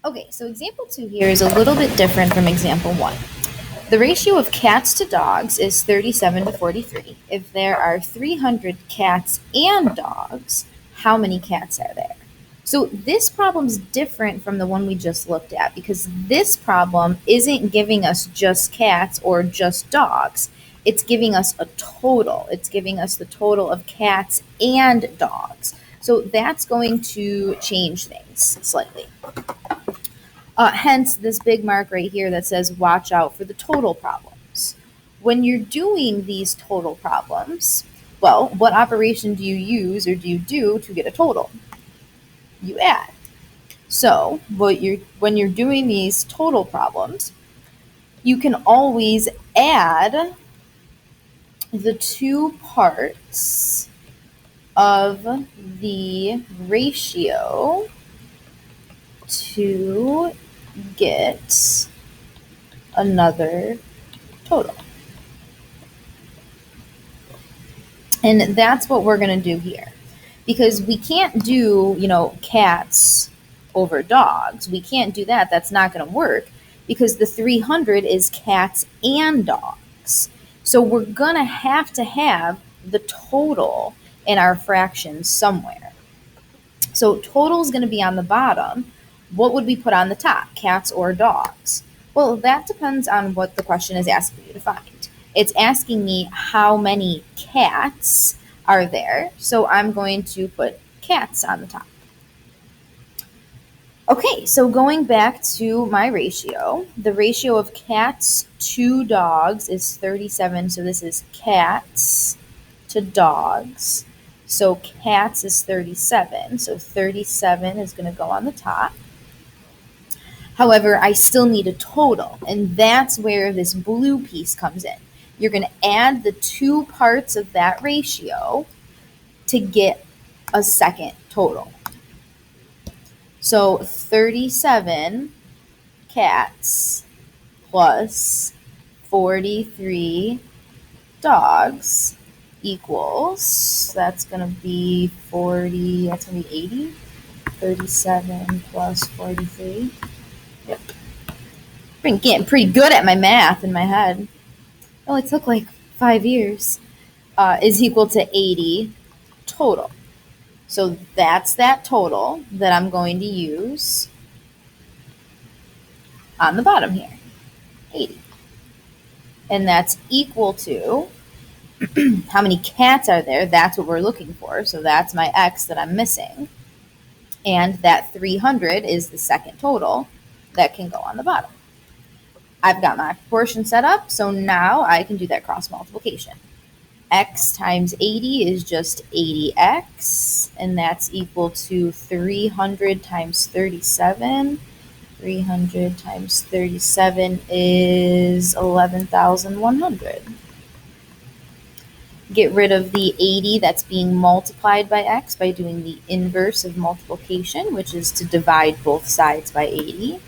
Okay, so example 2 here is a little bit different from example 1. The ratio of cats to dogs is 37 to 43. If there are 300 cats and dogs, how many cats are there? So this problem's different from the one we just looked at because this problem isn't giving us just cats or just dogs. It's giving us a total. It's giving us the total of cats and dogs. So that's going to change things slightly. Hence this big mark right here that says watch out for the total problems. When you're doing these total problems, well, what operation do you use or do you do to get a total? You add. So when you're doing these total problems, you can always add the two parts of the ratio to get another total. And that's what we're going to do here. Because we can't do, cats over dogs. We can't do that. That's not going to work because the 300 is cats and dogs. So we're going to have the total in our fraction somewhere. So total is going to be on the bottom. What would we put on the top, cats or dogs? Well, that depends on what the question is asking you to find. It's asking me how many cats are there, so I'm going to put cats on the top. Okay, so going back to my ratio, the ratio of cats to dogs is 37, so this is cats to dogs. So cats is 37, so 37 is going to go on the top. However, I still need a total, and that's where this blue piece comes in. You're going to add the two parts of that ratio to get a second total. So 37 cats plus 43 dogs equals, that's going to be 40, that's going to be 80. 37 plus 43. Yep. Been getting pretty good at my math in my head. It only took like 5 years. Is equal to 80 total. So that's that total that I'm going to use on the bottom here, 80. And that's equal to how many cats are there. That's what we're looking for. So that's my X that I'm missing. And that 300 is the second total that can go on the bottom. I've got my proportion set up, so now I can do that cross multiplication. X times 80 is just 80x, and that's equal to 300 times 37. 300 times 37 is 11,100. Get rid of the 80 that's being multiplied by x by doing the inverse of multiplication, which is to divide both sides by 80.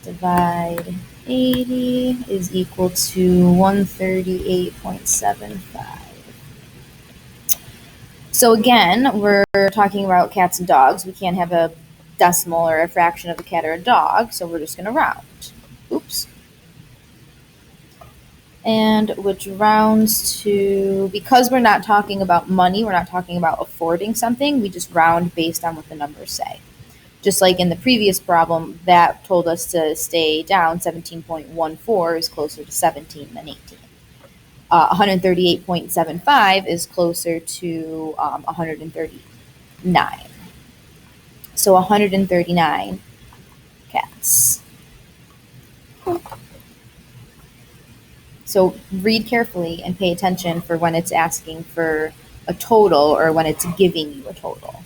Divide 80 is equal to 138.75. So again, we're talking about cats and dogs. We can't have a decimal or a fraction of a cat or a dog, so we're just going to round. Oops. And which rounds to, because we're not talking about money, we're not talking about affording something, we just round based on what the numbers say. Just like in the previous problem, that told us to stay down. 17.14 is closer to 17 than 18. 138.75 is closer to 139. So 139 cats. So read carefully and pay attention for when it's asking for a total or when it's giving you a total.